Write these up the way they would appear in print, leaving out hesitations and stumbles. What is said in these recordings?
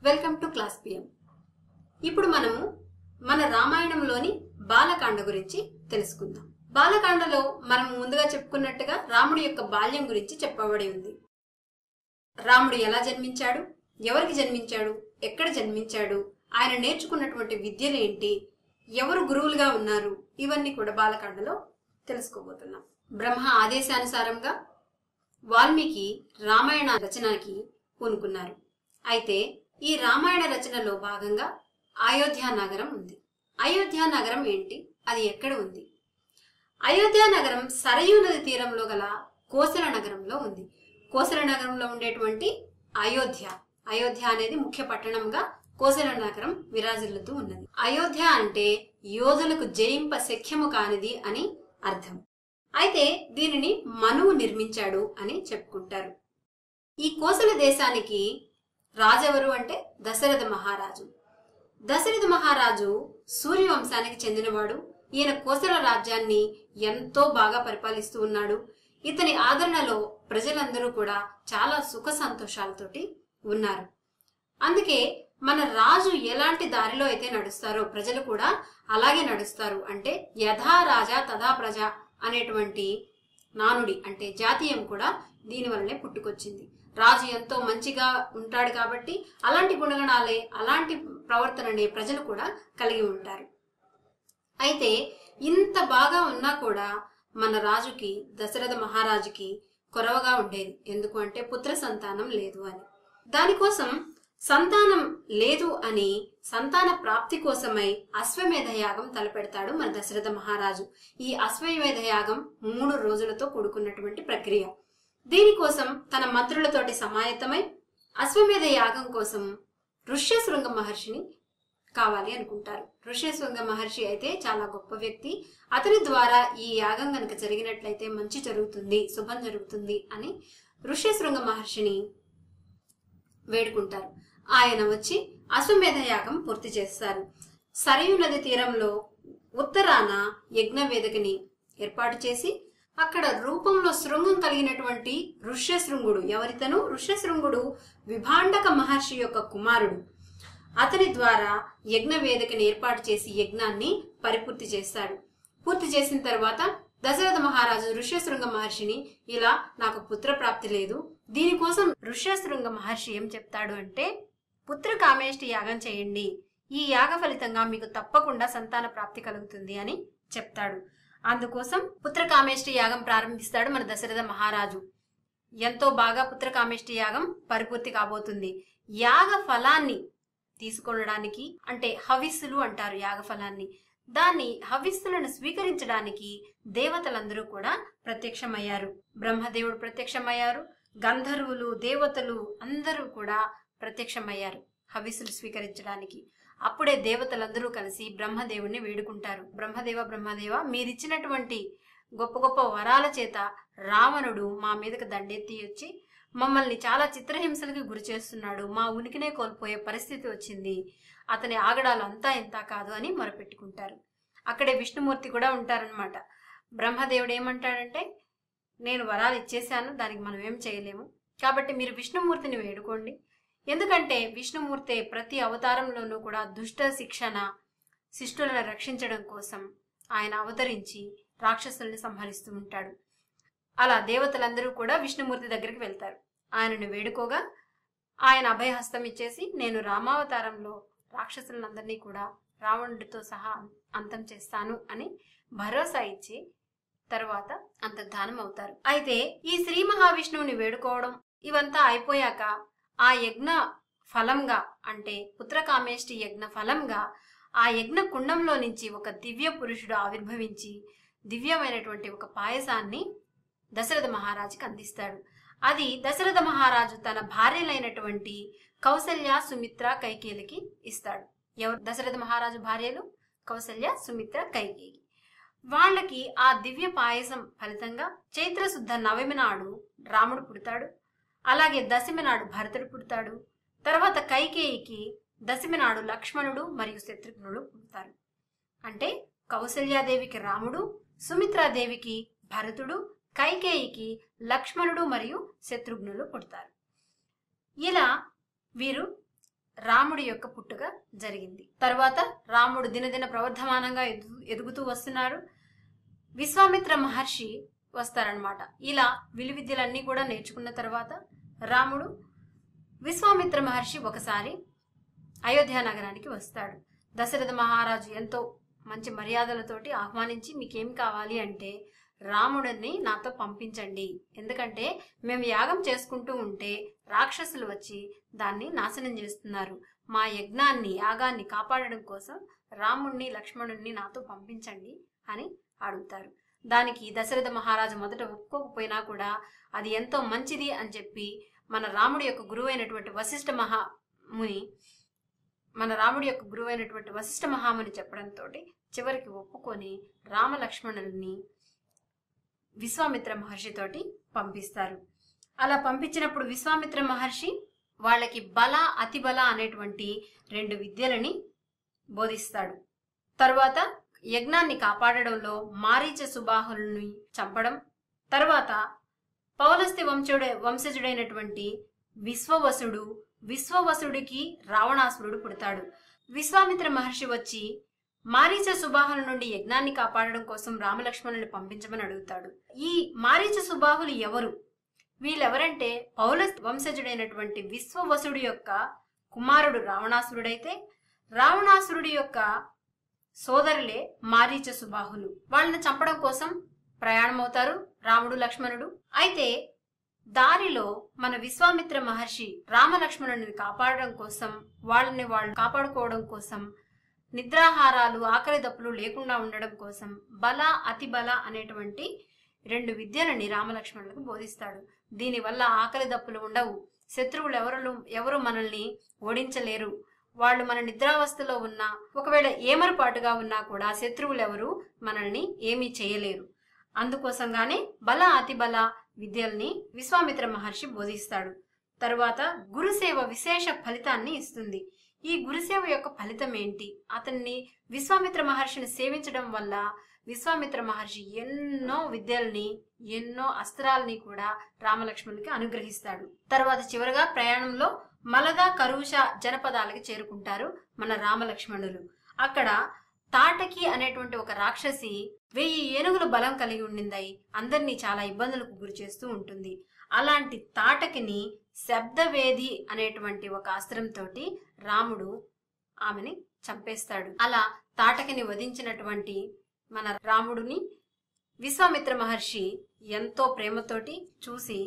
Welcome to class PM. ఇప్పుడు మనము మన రామాయణంలోని బాలకాండ గురించి తెలుసుకుందాం. బాలకాండలో మనం ముందుగా చెప్పుకున్నట్టుగా రాముడి యొక్క బాల్యం గురించి చెప్పబడి ఉంది. రాముడు ఎలా జన్మించాడు, ఎవరికి జన్మించాడు, ఎక్కడ జన్మించాడు, ఆయన నేర్చుకున్నటువంటి విద్యలు ఏంటి, ఎవరు గురువులుగా ఉన్నారు, ఇవన్నీ కూడా బాలకాండలో తెలుసుకోబోతున్నాం. బ్రహ్మ ఆదేశానుసారంగా వాల్మీకి రామాయణ రచనకి పూనుకున్నారు. అయితే ఈ రామాయణ రచనలో భాగంగా అయోధ్య నగరం ఉంది. అయోధ్య నగరం ఏంటి, అది ఎక్కడ ఉంది? అయోధ్య నగరం సరయూ నది తీరంలో గల కోసల నగరంలో ఉంది. కోసల నగరంలో ఉండేటువంటి అయోధ్య అనేది ముఖ్య పట్టణంగా కోసల నగరం విరాజిల్లుతూ ఉన్నది. అయోధ్య అంటే యోధులకు జయింప శక్యము కానిది అని అర్థం. అయితే దీనిని మనువు నిర్మించాడు అని చెప్పుకుంటారు. ఈ కోసల దేశానికి రాజెవరు అంటే దశరథ మహారాజు. దశరథ మహారాజు సూర్యవంశానికి చెందినవాడు. ఈయన కోసల రాజ్యాన్ని ఎంతో బాగా పరిపాలిస్తూ ఉన్నాడు. ఇతని ఆదరణలో ప్రజలందరూ కూడా చాలా సుఖ సంతోషాలతోటి ఉన్నారు. అందుకే మన రాజు ఎలాంటి దారిలో అయితే నడుస్తారో ప్రజలు కూడా అలాగే నడుస్తారు. అంటే యథా రాజా తథా ప్రజ అనేటువంటి నానుడి అంటే జాతీయం కూడా దీని వల్లనే పుట్టుకొచ్చింది. రాజు ఎంతో మంచిగా ఉంటాడు కాబట్టి అలాంటి గుణగణాలే, అలాంటి ప్రవర్తననే ప్రజలు కూడా కలిగి ఉంటారు. అయితే ఇంత బాగా ఉన్నా కూడా మన రాజుకి, దశరథ మహారాజుకి కొరవగా ఉండేది. ఎందుకు అంటే పుత్ర సంతానం లేదు అని. దానికోసం సంతానం లేదు అని సంతాన ప్రాప్తి కోసమై అశ్వమేధ యాగం తలపెడతాడు మన దశరథ మహారాజు. ఈ అశ్వమేధ యాగం 3 రోజులతో కూడుకున్నటువంటి ప్రక్రియ. దీనికోసం తన మంత్రులతోటి సమాయత్తమై అశ్వమేధ యాగం కోసం ఋష్యశృంగ మహర్షిని కావాలి అనుకుంటారు. ఋష్యశృంగ మహర్షి అయితే చాలా గొప్ప వ్యక్తి. అతని ద్వారా ఈ యాగం గనక జరిగినట్లయితే మంచి జరుగుతుంది, శుభం జరుగుతుంది అని ఋష్యశృంగ మహర్షిని వేడుకుంటారు. ఆయన వచ్చి అశ్వమేధ యాగం పూర్తి చేస్తారు. సరయూ నది తీరంలో ఉత్తరాన యజ్ఞ వేదికని ఏర్పాటు చేసి అక్కడ రూపంలో శృంగం కలిగినటువంటి ఋష్యశృంగుడు, ఎవరితను ఋష్యశృంగుడు విభాండక మహర్షి యొక్క కుమారుడు. అతని ద్వారా యజ్ఞ వేదికని ఏర్పాటు చేసి యజ్ఞాన్ని పరిపూర్తి చేస్తాడు. పూర్తి చేసిన తర్వాత దశరథ మహారాజు ఋష్యశృంగ మహర్షిని, ఇలా నాకు పుత్ర ప్రాప్తి లేదు, దీనికోసం ఋష్యశృంగ మహర్షి ఏం చెప్తాడు అంటే, పుత్ర కామేష్టి యాగం చేయండి, ఈ యాగ ఫలితంగా మీకు తప్పకుండా సంతాన ప్రాప్తి కలుగుతుంది అని చెప్తాడు. అందుకోసం పుత్ర కామేష్టి యాగం ప్రారంభిస్తాడు మన దశరథ మహారాజు. ఎంతో బాగా పుత్ర కామేష్టి యాగం పరిపూర్తి కాబోతుంది. యాగ ఫలాన్ని తీసుకొనడానికి అంటే హవిస్సులు అంటారు యాగ ఫలాన్ని, దాన్ని హవిస్సులను స్వీకరించడానికి దేవతలందరూ కూడా ప్రత్యక్షమయ్యారు. బ్రహ్మదేవుడు ప్రత్యక్షమయ్యారు, గంధర్వులు, దేవతలు అందరూ కూడా ప్రత్యక్షమయ్యారు హవిస్సులు స్వీకరించడానికి. అప్పుడే దేవతలందరూ కలిసి బ్రహ్మదేవుణ్ణి వేడుకుంటారు. బ్రహ్మదేవ, మీరిచ్చినటువంటి గొప్ప గొప్ప వరాల చేత రావణుడు మా మీదకి దండెత్తి వచ్చి మమ్మల్ని చాలా చిత్రహింసలకి గురి చేస్తున్నాడు, మా ఉనికినే కోల్పోయే పరిస్థితి వచ్చింది, అతని ఆగడాలు అంతా ఇంతా కాదు అని మొరపెట్టుకుంటారు. అక్కడే విష్ణుమూర్తి కూడా ఉంటారనమాట. బ్రహ్మదేవుడు ఏమంటాడంటే, నేను వరాలు ఇచ్చేశాను, దానికి మనం ఏం చేయలేము, కాబట్టి మీరు విష్ణుమూర్తిని వేడుకోండి. ఎందుకంటే విష్ణుమూర్తి ప్రతి అవతారంలోనూ కూడా దుష్ట శిక్షణ, శిష్టులను రక్షించడం కోసం ఆయన అవతరించి రాక్షసుల్ని సంహరిస్తూ ఉంటాడు. అలా దేవతలందరూ కూడా విష్ణుమూర్తి దగ్గరికి వెళ్తారు. ఆయనను వేడుకోగా ఆయన అభయహస్తం ఇచ్చేసి, నేను రామావతారంలో రాక్షసులందరినీ కూడా రావణుడితో సహా అంతం చేస్తాను అని భరోసా ఇచ్చి తరువాత అంతర్ధానం అవుతారు. అయితే ఈ శ్రీ మహావిష్ణువుని వేడుకోవడం ఇవంతా అయిపోయాక ఆ యజ్ఞ ఫలంగా అంటే పుత్రకామేష్టి యజ్ఞ ఫలంగా ఆ యజ్ఞ కుండంలో నుంచి ఒక దివ్య పురుషుడు ఆవిర్భవించి దివ్యమైనటువంటి ఒక పాయసాన్ని దశరథ మహారాజుకి అందిస్తాడు. అది దశరథ మహారాజు తన భార్యలైనటువంటి కౌసల్య, సుమిత్ర, కైకేయిలకి ఇస్తాడు. ఎవరు దశరథ మహారాజు భార్యలు? కౌసల్య, సుమిత్ర, కైకేయి. వాళ్ళకి ఆ దివ్య పాయసం ఫలితంగా చైత్రశుద్ధ నవమి నాడు రాముడు పుడతాడు. అలాగే దశమి నాడు భరతుడు పుడతాడు. తర్వాత కైకేయికి దశమి నాడు లక్ష్మణుడు మరియు శత్రుఘ్నుడు పుడతారు. అంటే కౌసల్యాదేవికి రాముడు, సుమిత్రాదేవికి భరతుడు, కైకేయికి లక్ష్మణుడు మరియు శత్రుఘ్నులు పుడతారు. ఇలా వీరు రాముడి యొక్క పుట్టుక జరిగింది. తర్వాత రాముడు దినదిన ప్రవర్ధమానంగా ఎదుగుతూ వస్తున్నారు. విశ్వామిత్ర మహర్షి వస్తారనమాట. ఇలా విలువిద్యలన్నీ కూడా నేర్చుకున్న తర్వాత రాముడు విశ్వామిత్ర మహర్షి ఒకసారి అయోధ్య నగరానికి వస్తాడు. దశరథ మహారాజు ఎంతో మంచి మర్యాదలతోటి ఆహ్వానించి మీకేం కావాలి అంటే రాముడిని నాతో పంపించండి, ఎందుకంటే మేము యాగం చేసుకుంటూ ఉంటే రాక్షసులు వచ్చి దాన్ని నాశనం చేస్తున్నారు, మా యాగాన్ని కాపాడడం కోసం రాముణ్ణి లక్ష్మణుణ్ణి నాతో పంపించండి అని అడుగుతారు. దానికి దశరథ మహారాజు మొదట ఒప్పుకోకపోయినా కూడా అది ఎంతో మంచిది అని చెప్పి మన రాముడి యొక్క గురువు అయినటువంటి వశిష్ఠ మహాముని చెప్పడంతో చివరికి ఒప్పుకొని రామలక్ష్మణుల్ని విశ్వామిత్ర మహర్షితోటి పంపిస్తారు. అలా పంపించినప్పుడు విశ్వామిత్ర మహర్షి వాళ్ళకి బల అతిబల అనేటువంటి 2 విద్యలని బోధిస్తాడు. తరువాత యజ్ఞాన్ని కాపాడడంలో మారీచ సుబాహుల్ని చంపడం, తర్వాత పౌలస్త్య వంశజుడైనటువంటి విశ్వవసుడికి రావణాసురుడు పుడతాడు. విశ్వామిత్ర మహర్షి వచ్చి మారీచ సుబాహుల నుండి యజ్ఞాన్ని కాపాడడం కోసం రామలక్ష్మణుని పంపించమని అడుగుతాడు. ఈ మారీచ సుబాహులు ఎవరు? వీళ్ళెవరంటే పౌలస్త్య వంశజుడైనటువంటి విశ్వవసుడి యొక్క కుమారుడు రావణాసురుడైతే రావణాసురుడి యొక్క సోదరులే మారీచ సుబాహులు. వాళ్ళని చంపడం కోసం ప్రయాణమవుతారు రాముడు లక్ష్మణుడు. అయితే దారిలో మన విశ్వామిత్ర మహర్షి రామలక్ష్మణుని కాపాడడం కోసం వాళ్ళు కాపాడుకోవడం కోసం నిద్రాహారాలు ఆకలి దప్పులు లేకుండా ఉండడం కోసం బల అతిబల అనేటువంటి 2 విద్యలని రామలక్ష్మణులకు బోధిస్తాడు. దీనివల్ల ఆకలి దప్పులు ఉండవు, శత్రువులు ఎవరు మనల్ని ఓడించలేరు, వాళ్ళు మన నిద్రావస్థలో ఉన్నా ఒకవేళ ఏమరపాటుగా ఉన్నా కూడా శత్రువులు ఎవరు మనల్ని ఏమీ చేయలేరు. అందుకోసంగానే బల అతిబల విద్యల్ని విశ్వామిత్ర మహర్షి బోధిస్తాడు. తరువాత గురుసేవ విశేష ఫలితాన్ని ఇస్తుంది. ఈ గురుసేవ యొక్క ఫలితం ఏంటి? అతన్ని విశ్వామిత్ర మహర్షిని సేవించడం వల్ల విశ్వామిత్ర మహర్షి ఎన్నో విద్యల్ని ఎన్నో అస్త్రాలని కూడా రామలక్ష్మణునికి అనుగ్రహిస్తాడు. తర్వాత చివరగా ప్రయాణంలో మలద కరుష జనపదాలకి చేరుకుంటారు మన రామలక్ష్మణులు. అక్కడ తాటకి అనేటువంటి ఒక రాక్షసి 1000 ఏనుగుల బలం కలిగి ఉండింది. అందరినీ చాలా ఇబ్బందులకు గురి చేస్తూ ఉంటుంది. అలాంటి తాటకిని శబ్దవేది అనేటువంటి ఒక అస్త్రంతో రాముడు ఆమెని చంపేస్తాడు. అలా తాటకిని వధించినటువంటి మన రాముడిని విశ్వామిత్ర మహర్షి ఎంతో ప్రేమతోటి చూసి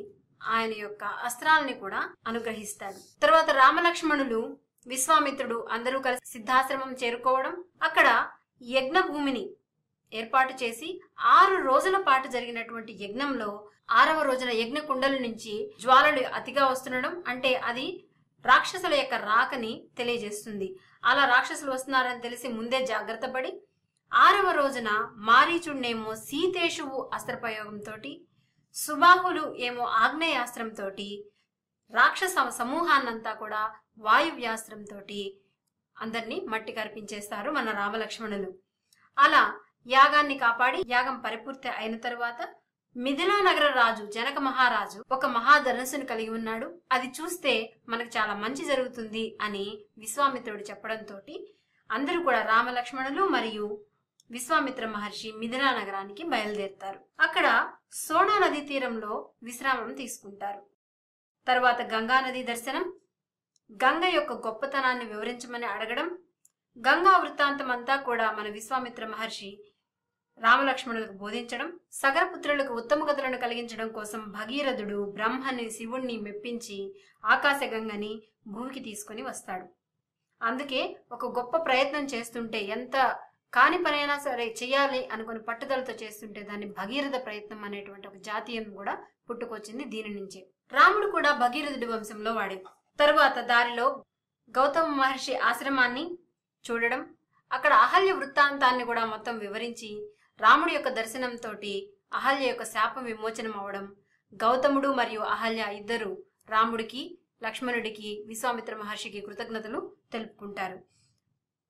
ఆయన యొక్క అస్త్రాలని కూడా అనుగ్రహిస్తాడు. తర్వాత రామలక్ష్మణులు విశ్వామిత్రుడు అందరూ కలిసి సిద్ధాశ్రమం చేరుకోవడం, అక్కడ యజ్ఞ భూమిని ఏర్పాటు చేసి 6 రోజుల పాటు జరిగినటువంటి యజ్ఞంలో 6వ రోజున యజ్ఞ కుండల నుంచి జ్వాలలు అతిగా వస్తుండడం, అంటే అది రాక్షసుల యొక్క రాకని తెలియజేస్తుంది. అలా రాక్షసులు వస్తున్నారని తెలిసి ముందే జాగ్రత్త పడి 6వ రోజున మారీచుడినేమో సీతేషువు అస్త్రప్రయోగంతో, సుబాహులు ఏమో ఆగ్నేయాస్త్రంతో, రాక్షస సమూహాన్నంతా కూడా వాయువ్యాస్త్రంతో అందరినీ మట్టి కరిపించేస్తారు మన రామలక్ష్మణులు. అలా యాగాన్ని కాపాడి యాగం పరిపూర్తి అయిన తరువాత మిథిలా నగర రాజు జనక మహారాజు ఒక మహాధనుస్సును కలిగి ఉన్నాడు. అది చూస్తే మనకు చాలా మంచి జరుగుతుంది అని విశ్వామిత్రుడు చెప్పడంతో అందరూ కూడా రామలక్ష్మణులు మరియు విశ్వామిత్ర మహర్షి మిథిలా నగరానికి బయలుదేరుతారు. అక్కడ సోనా నదీ తీరంలో విశ్రామం తీసుకుంటారు. తర్వాత గంగా నది దర్శనం, గంగ యొక్క గొప్పతనాన్ని వివరించమని అడగడం, గంగా వృత్తాంతం అంతా కూడా మన విశ్వామిత్ర మహర్షి రామలక్ష్మణులకు బోధించడం, సగరపుత్రులకు ఉత్తమ గతులను కలిగించడం కోసం భగీరథుడు బ్రహ్మని శివుణ్ణి మెప్పించి ఆకాశగంగని భూమికి తీసుకుని వస్తాడు. అందుకే ఒక గొప్ప ప్రయత్నం చేస్తుంటే, ఎంత కాని పనైనా సరే చెయ్యాలి అనుకుని పట్టుదలతో చేస్తుంటే దాన్ని భగీరథ ప్రయత్నం అనేటువంటి ఒక జాతీయం కూడా పుట్టుకొచ్చింది దీని నుంచే. రాముడు కూడా భగీరథుడి వంశంలో వాడే. తరువాత దారిలో గౌతమ మహర్షి ఆశ్రమాన్ని చూడడం, అక్కడ అహల్య వృత్తాంతాన్ని కూడా మొత్తం వివరించి రాముడి యొక్క దర్శనంతో అహల్య యొక్క శాపం విమోచనం అవడం, గౌతముడు మరియు అహల్య ఇద్దరు రాముడికి లక్ష్మణుడికి విశ్వామిత్ర మహర్షికి కృతజ్ఞతలు తెలుపుకుంటారు.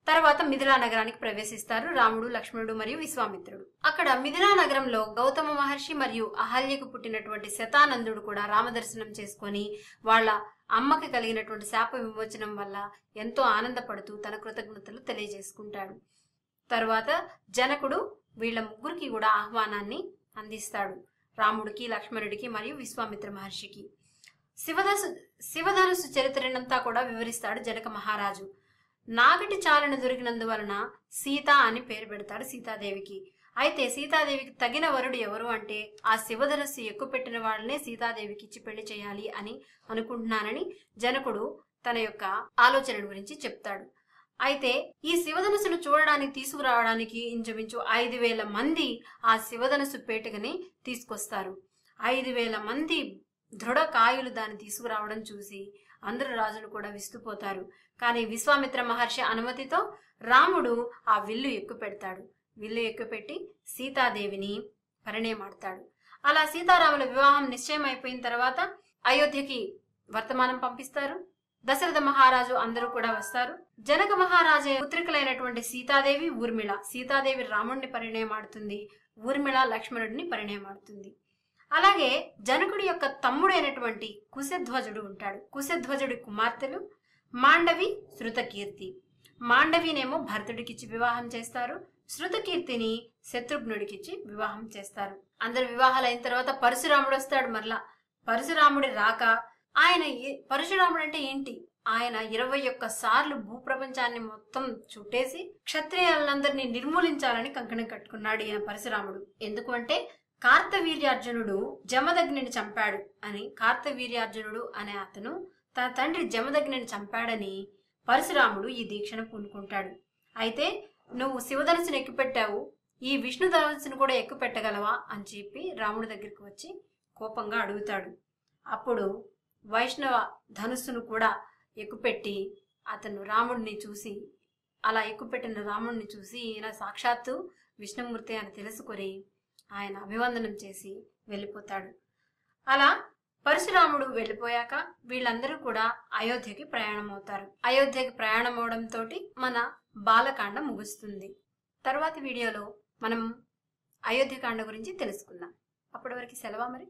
తర్వాత మిథిలా నగరానికి ప్రవేశిస్తారు రాముడు లక్ష్మణుడు మరియు విశ్వామిత్రుడు. అక్కడ మిథిలా నగరంలో గౌతమ మహర్షి మరియు అహల్యకు పుట్టినటువంటి శతానందుడు కూడా రామదర్శనం చేసుకొని వాళ్ళ అమ్మకి కలిగినటువంటి శాప విమోచనం వల్ల ఎంతో ఆనందపడుతూ తన కృతజ్ఞతలు తెలియజేసుకుంటాడు. తరువాత జనకుడు వీళ్ళ ముగ్గురికి కూడా ఆహ్వానాన్ని అందిస్తాడు, రాముడికి, లక్ష్మణుడికి మరియు విశ్వామిత్ర మహర్షికి. శివధనుసు చరిత్రనంతా కూడా వివరిస్తాడు జనక మహారాజు. నాగటి చాలన దొరికినందువలన సీత అని పేరు పెడతాడు సీతాదేవికి. అయితే సీతాదేవికి తగిన వరుడు ఎవరు అంటే ఆ శివధనుస్సు ఎక్కుపెట్టిన వాళ్ళనే సీతాదేవికి ఇచ్చి పెళ్లి చేయాలి అని అనుకుంటున్నానని జనకుడు తన యొక్క ఆలోచన గురించి చెప్తాడు. అయితే ఈ శివధనుసును చూడడానికి తీసుకురావడానికి ఇంచుమించు 5,000 మంది ఆ శివధనుసు పేటకని తీసుకొస్తారు. 5,000 మంది దృఢకాయులు దాన్ని తీసుకురావడం చూసి అందరు రాజులు కూడా విస్తుపోతారు. కానీ విశ్వామిత్ర మహర్షి అనుమతితో రాముడు ఆ విల్లు ఎక్కుపెడతాడు. విల్లు ఎక్కుపెట్టి సీతాదేవిని పరిణయమాడతాడు. అలా సీతారాముల వివాహం నిశ్చయం అయిపోయిన తర్వాత అయోధ్యకి వర్తమానం పంపిస్తారు. దశరథ మహారాజు అందరూ కూడా వస్తారు. జనక మహారాజు పుత్రికలైనటువంటి సీతాదేవి, ఊర్మిళ. సీతాదేవి రాముడిని పరిణయమాడుతుంది, ఊర్మిళ లక్ష్మణుడిని పరిణయమాడుతుంది. అలాగే జనకుడి యొక్క తమ్ముడైనటువంటి కుశధ్వజుడు ఉంటాడు. కుశధ్వజుడి కుమార్తెలు మాండవి, శృతకీర్తి. మాండవినేమో భరతుడికిచ్చి వివాహం చేస్తారు, శృతకీర్తిని శత్రుఘ్నుడికిచ్చి వివాహం చేస్తారు. అందరు వివాహాలు అయిన తర్వాత పరశురాముడు వస్తాడు. మరలా పరశురాముడి రాక ఆయన పరశురాముడు అంటే ఏంటి? ఆయన 21 సార్లు భూప్రపంచాన్ని మొత్తం చుట్టేసి క్షత్రియులందరినీ నిర్మూలించాలని కంకణం కట్టుకున్నాడు ఈయన పరశురాముడు. ఎందుకు అంటే కార్తవీర్యార్జునుడు జమదగ్నిని చంపాడు అని, కార్తవీర్యార్జునుడు అనే అతను తన తండ్రి జమదగ్నిని చంపాడని పరశురాముడు ఈ దీక్షను పూనుకుంటాడు. అయితే నువ్వు శివధనుసును ఎక్కుపెట్టావు, ఈ విష్ణు ధనుసును కూడా ఎక్కుపెట్టగలవా అని చెప్పి రాముడి దగ్గరికి వచ్చి కోపంగా అడుగుతాడు. అప్పుడు వైష్ణవ ధనుస్సును కూడా ఎక్కుపెట్టి అతను రాముడిని చూసి, అలా ఎక్కుపెట్టిన రాముడిని చూసి ఈయన సాక్షాత్తు విష్ణుమూర్తి అని తెలుసుకొని ఆయన అభివందనం చేసి వెళ్ళిపోతాడు. అలా పరశురాముడు వెళ్ళిపోయాక వీళ్ళందరూ కూడా అయోధ్యకి ప్రయాణం అవుతారు. అయోధ్యకి ప్రయాణం అవడంతో మన బాలకాండ ముగుస్తుంది. తర్వాతి వీడియోలో మనం అయోధ్యకాండ గురించి తెలుసుకుందాం. అప్పటి వరకు సెలవు మరి.